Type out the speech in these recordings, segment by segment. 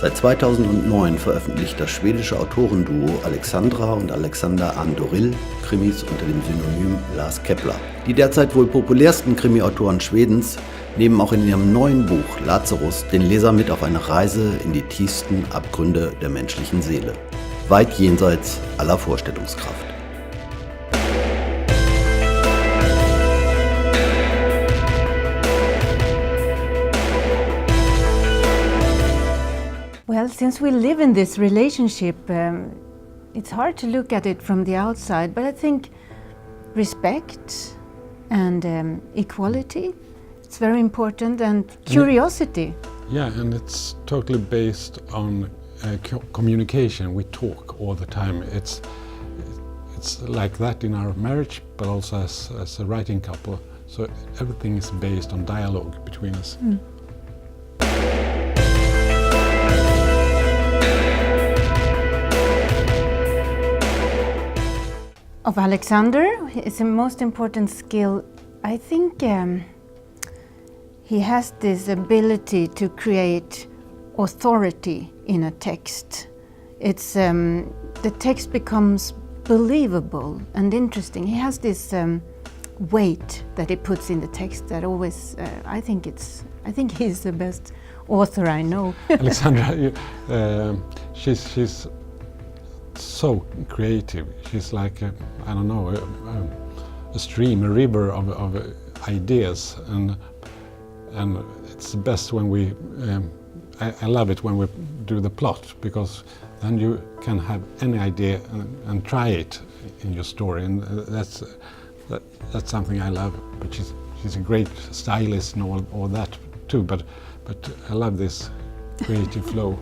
Seit 2009 veröffentlicht das schwedische Autorenduo Alexandra und Alexander Ahndoril Krimis unter dem Pseudonym Lars Kepler. Die derzeit wohl populärsten Krimi-Autoren Schwedens nehmen auch in ihrem neuen Buch Lazarus den Leser mit auf eine Reise in die tiefsten Abgründe der menschlichen Seele, weit jenseits aller Vorstellungskraft. Well, since we live in this relationship, it's hard to look at it from the outside, but I think respect and equality, it's very important, and curiosity. Yeah, and it's totally based on communication. We talk all the time. It's like that in our marriage, but also as a writing couple. So everything is based on dialogue between us. Mm. Of Alexander, it's the most important skill. I think he has this ability to create authority in a text. It's the text becomes believable and interesting. He has this weight that he puts in the text that always. I think he's the best author I know. Alexandra, she's so creative. She's like a stream, a river of ideas, and it's the best when we. I love it when we do the plot, because then you can have any idea and try it in your story, and that's something I love. But she's a great stylist and all that too. But I love this creative flow.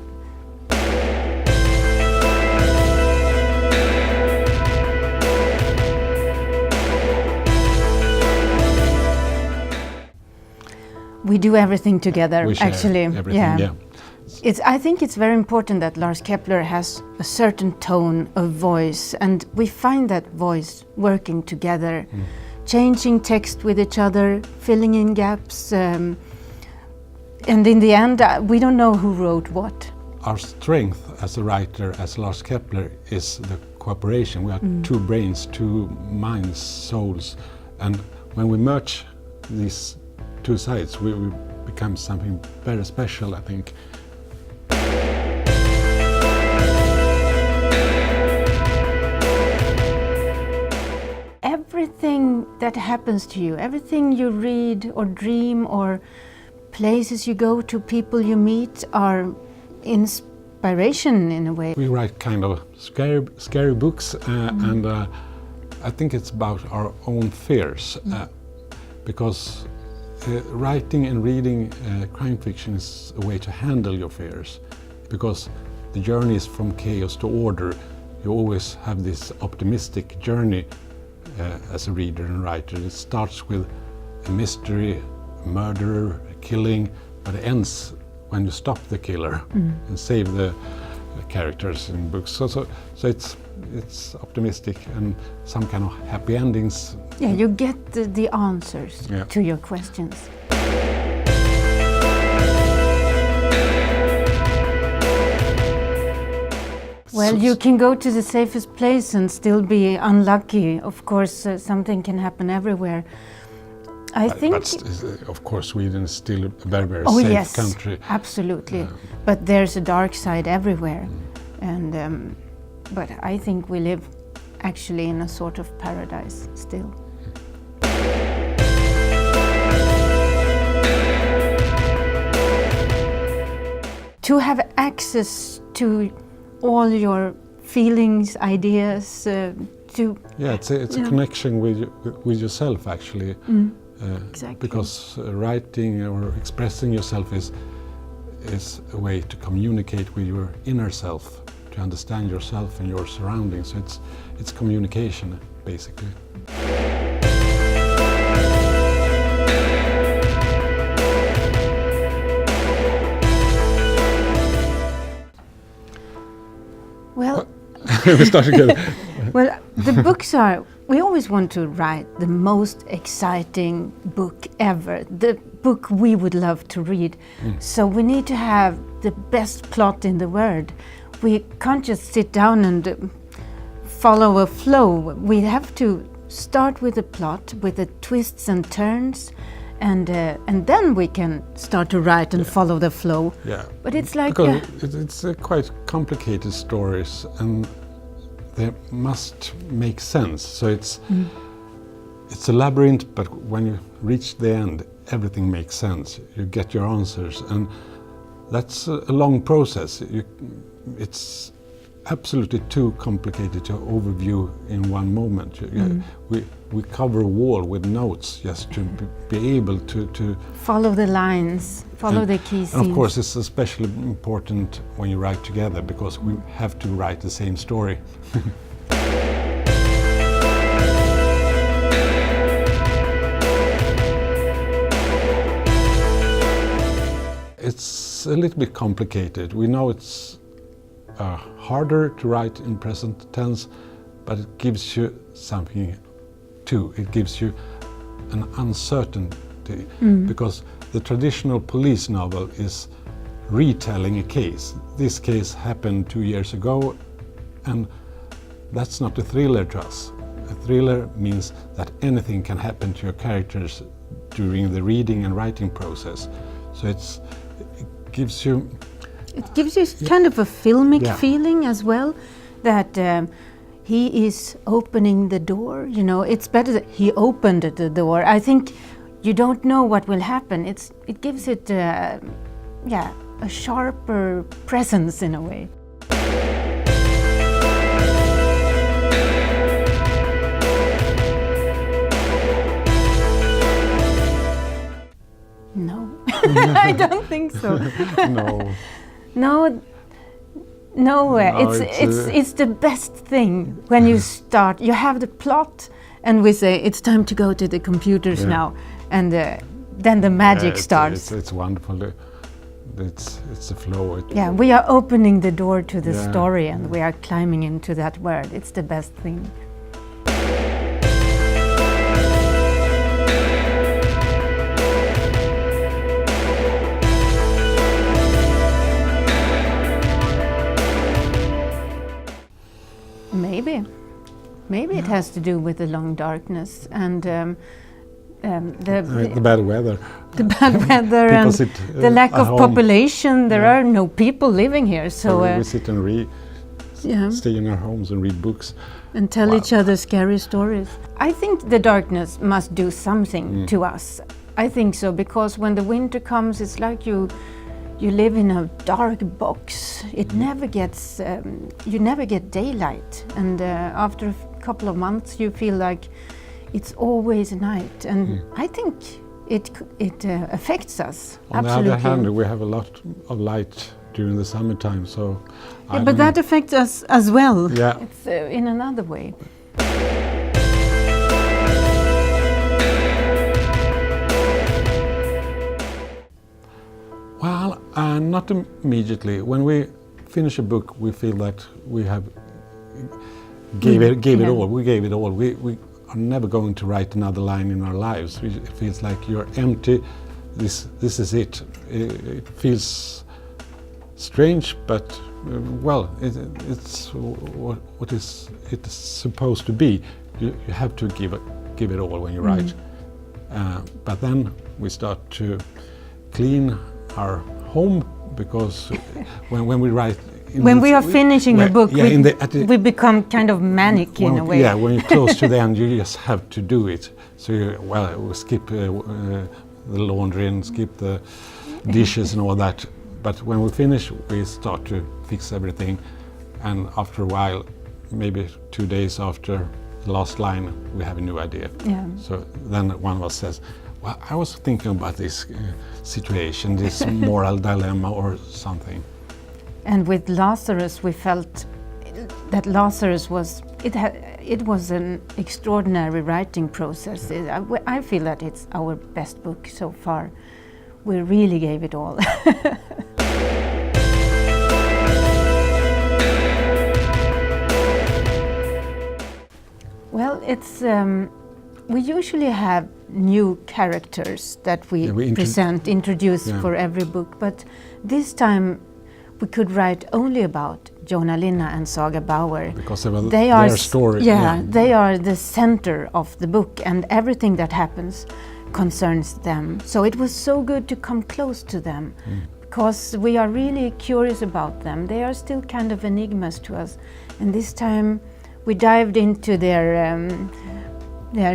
We do everything together, we share actually. Everything, yeah. I think it's very important that Lars Kepler has a certain tone of voice, and we find that voice working together, changing text with each other, filling in gaps, and in the end, we don't know who wrote what. Our strength as a writer, as Lars Kepler, is the cooperation. We are two brains, two minds, souls, and when we merge these two sides, we become something very special, I think. Everything that happens to you, everything you read or dream or places you go to, people you meet, are inspiration in a way. We write kind of scary books, and I think it's about our own fears, because writing and reading crime fiction is a way to handle your fears, because the journey is from chaos to order. You always have this optimistic journey as a reader and writer. It starts with a mystery, a murderer, a killing, but it ends when you stop the killer and save the characters in books. So it's optimistic and some kind of happy endings. Yeah, you get the answers to your questions. Well, you can go to the safest place and still be unlucky. Of course, something can happen everywhere. I think. But of course, Sweden is still a very, very safe country. Absolutely. But there's a dark side everywhere, and but I think we live actually in a sort of paradise still. To have access to all your feelings, ideas, it's a connection with yourself, actually. Exactly. Because writing or expressing yourself is a way to communicate with your inner self, to understand yourself and your surroundings. So it's communication, basically. Well, we start again. Well, the books are. We always want to write the most exciting book ever, the book we would love to read. So we need to have the best plot in the world. We can't just sit down and follow a flow. We have to start with a plot, with the twists and turns, and then we can start to write and follow the flow. Yeah. But it's like because it's quite complicated stories, and they must make sense. So it's a labyrinth, but when you reach the end, everything makes sense. You get your answers, and that's a long process. It's absolutely too complicated to overview in one moment. We cover a wall with notes just to be able to follow the lines, follow the key scenes. And of course, it's especially important when you write together, because we have to write the same story. It's a little bit complicated. We know it's harder to write in present tense, but it gives you something too. It gives you an uncertainty, because the traditional police novel is retelling a case. This case happened 2 years ago, and that's not a thriller to us. A thriller means that anything can happen to your characters during the reading and writing process. So it gives you kind of a filmic feeling as well, that he is opening the door. You know, it's better that he opened the door. I think you don't know what will happen. It gives it a sharper presence in a way. No, I don't think so. No, it's the best thing when you start. You have the plot, and we say it's time to go to the computers now, and then the magic starts. It's wonderful. It's a flow. We are opening the door to the story, and we are climbing into that world. It's the best thing. Maybe it has to do with the long darkness and the bad weather. The bad weather and the lack of population. There are no people living here, so we sit and stay in our homes and read books and tell each other scary stories. I think the darkness must do something to us. I think so, because when the winter comes, it's like you live in a dark box. It never gets, you never get daylight, and after a couple of months you feel like it's always night, and I think it affects us. On the other hand, we have a lot of light during the summertime, so but that affects us as well. Yeah, it's in another way. Well, not immediately. When we finish a book, we feel that we have gave it all. We gave it all. We are never going to write another line in our lives. It feels like you're empty. This is it. It feels strange, but it's what it's supposed to be. You have to give it all when you write. But then we start to clean our home, because when we write, when we are finishing a book, we become kind of manic in a way. Yeah, when you're close to the end, you just have to do it. So we skip the laundry and skip the dishes and all that. But when we finish, we start to fix everything, and after a while, maybe 2 days after the last line, we have a new idea. Yeah. So then one of us says, well, I was thinking about this situation, this moral dilemma or something. And with Lazarus, we felt that Lazarus was an extraordinary writing process. I feel that it's our best book so far. We really gave it all. Well, it's we usually have new characters that we introduce for every book, but this time we could write only about Joona, Linna and Saga Bauer. Because they were are their story. They are the center of the book, and everything that happens concerns them. So it was so good to come close to them, because we are really curious about them. They are still kind of enigmas to us, and this time we dived into their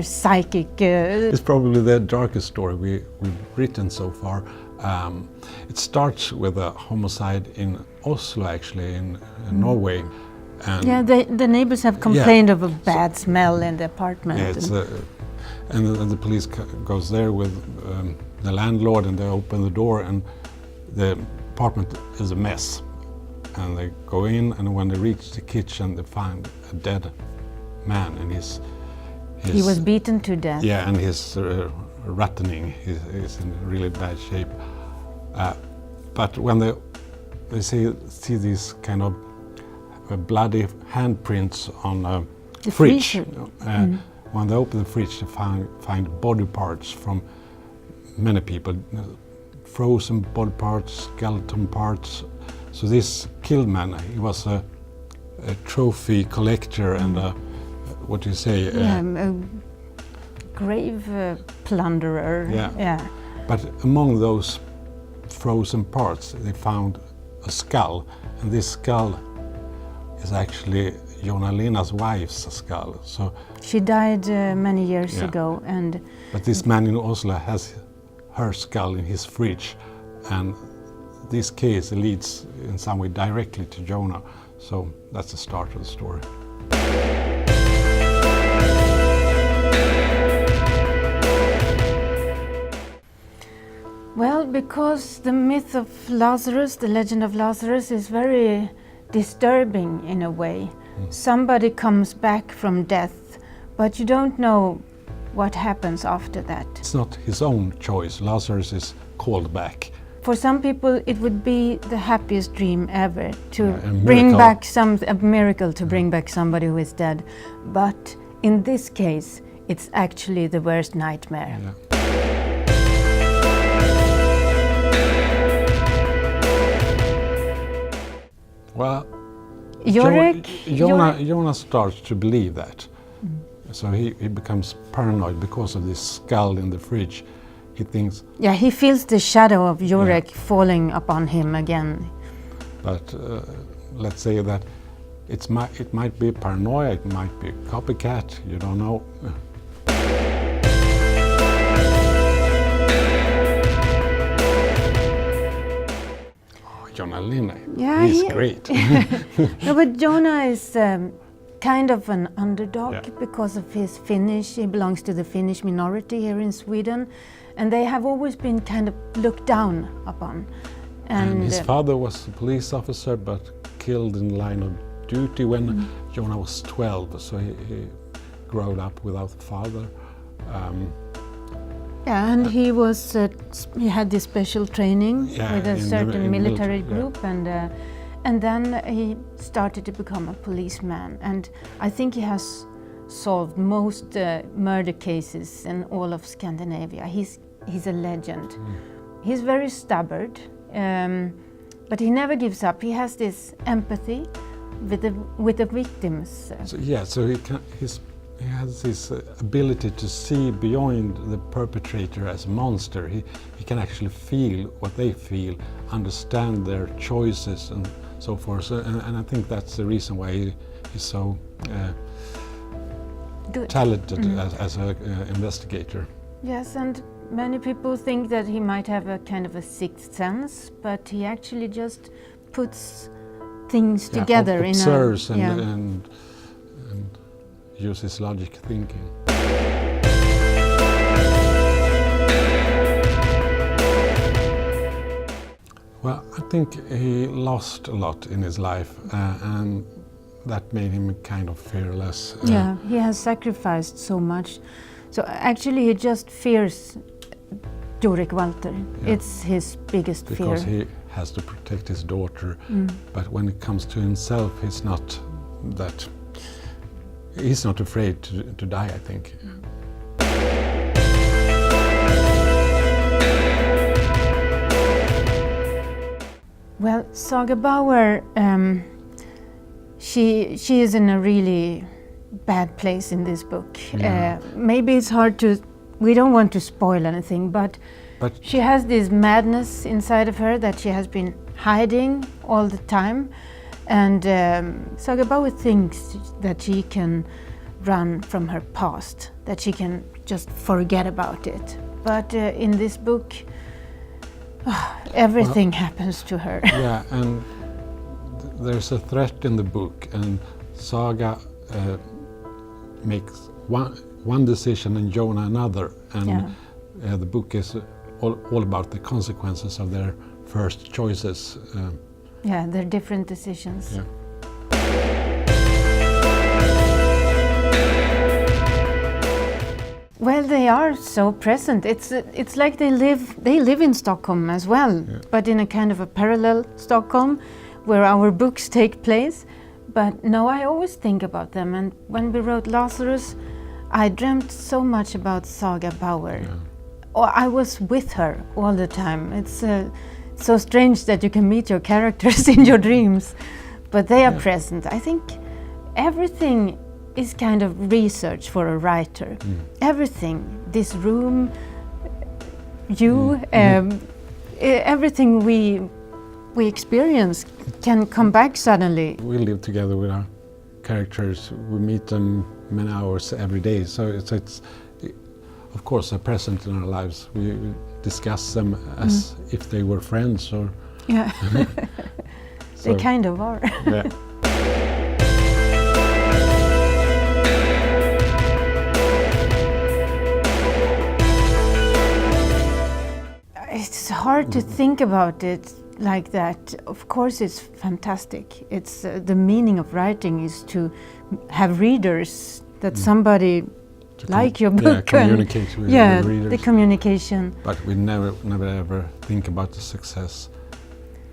psychic. It's probably the darkest story we've written so far. It starts with a homicide in Oslo, actually, in Norway. And the neighbors have complained of a bad smell in the apartment. Yeah, and the police goes there with the landlord, and they open the door, and the apartment is a mess. And they go in, and when they reach the kitchen, they find a dead man, and he was beaten to death. Yeah, and his rattening is in really bad shape. But when they see these kind of bloody handprints on the fridge, when they open the fridge, they find body parts from many people, frozen body parts, skeleton parts. So this killed man, he was a trophy collector and what do you say? A grave plunderer. Yeah. But among those frozen parts, they found a skull, and this skull is actually Joona Linna's wife's skull. So she died many years ago, but this man in Oslo has her skull in his fridge, and this case leads in some way directly to Joona. So that's the start of the story. Well, because the myth of Lazarus, the legend of Lazarus, is very disturbing in a way. Somebody comes back from death, but you don't know what happens after that. It's not his own choice. Lazarus is called back. For some people, it would be the happiest dream ever to bring back a miracle to bring back somebody who is dead. But in this case, it's actually the worst nightmare. Yeah. Well, Joona starts to believe that. So he becomes paranoid because of this skull in the fridge. He thinks... Yeah, he feels the shadow of Jurek falling upon him again. But let's say that it might be paranoia, it might be a copycat, you don't know. Joona Linna, he's great. No, but Joona is kind of an underdog because of his Finnish. He belongs to the Finnish minority here in Sweden, and they have always been kind of looked down upon. And his father was a police officer, but killed in line of duty when Joona was 12, so he grew up without a father. And he had this special training with a certain military group, and then he started to become a policeman. And I think he has solved most murder cases in all of Scandinavia. He's a legend. He's very stubborn, but he never gives up. He has this empathy with the victims. So he has this ability to see beyond the perpetrator as a monster. He can actually feel what they feel, understand their choices and so forth. So, and I think that's the reason why he's so talented as an investigator. Yes, and many people think that he might have a kind of a sixth sense, but he actually just puts things together observes and uses logic thinking. Well, I think he lost a lot in his life, and that made him kind of fearless. Yeah, he has sacrificed so much. So actually he just fears Jurek Walter. Yeah. It's his biggest fear. Because he has to protect his daughter, but when it comes to himself, he's not afraid to die, I think. Well, Saga Bauer, she is in a really bad place in this book. Yeah. Maybe it's hard to, we don't want to spoil anything, but she has this madness inside of her that she has been hiding all the time. And Saga Bauer thinks that she can run from her past, that she can just forget about it. But in this book, everything happens to her. Yeah, and there's a threat in the book, and Saga makes one decision and Joona another, and the book is all about the consequences of their first choices. Yeah, they're different decisions. Yeah. Well, they are so present. It's like they live in Stockholm as well, but in a kind of a parallel Stockholm where our books take place. But no, I always think about them, and when we wrote Lazarus, I dreamt so much about Saga Bauer. Yeah. Or I was with her all the time. It's so strange that you can meet your characters in your dreams, but they are present. I think everything is kind of research for a writer. Everything, this room, you, everything we experience can come back suddenly. We live together with our characters. We meet them many hours every day, so it's of course they're present in our lives. We discuss them as if they were friends, or Yeah, so, they kind of are. yeah. It's hard to think about it like that. Of course it's fantastic. It's the meaning of writing is to have readers, that somebody like your book. Communicate with the readers. The communication. But we never ever think about the success.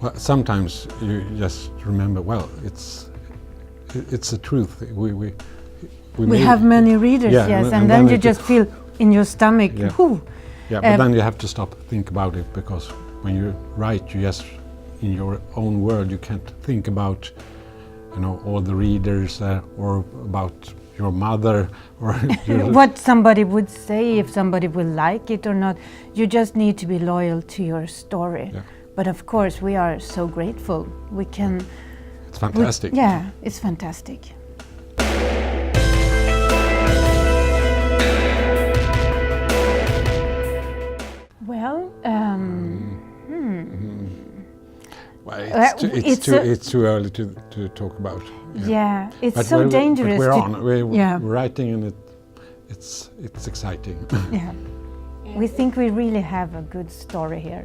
Well, sometimes you just remember, well, it's the truth. We have many readers, yes, and then you just feel in your stomach, whew. Yeah, but then you have to stop, think about it, because when you write, you just, in your own world, you can't think about, all the readers or about your mother or what somebody would say, if somebody will like it or not. You just need to be loyal to your story. Yeah. But of course, we are so grateful. We can. It's fantastic. It's fantastic. Well, well, it's too early to talk about. Yeah, it's but so dangerous. But we're writing, and it's exciting. Yeah, we think we really have a good story here.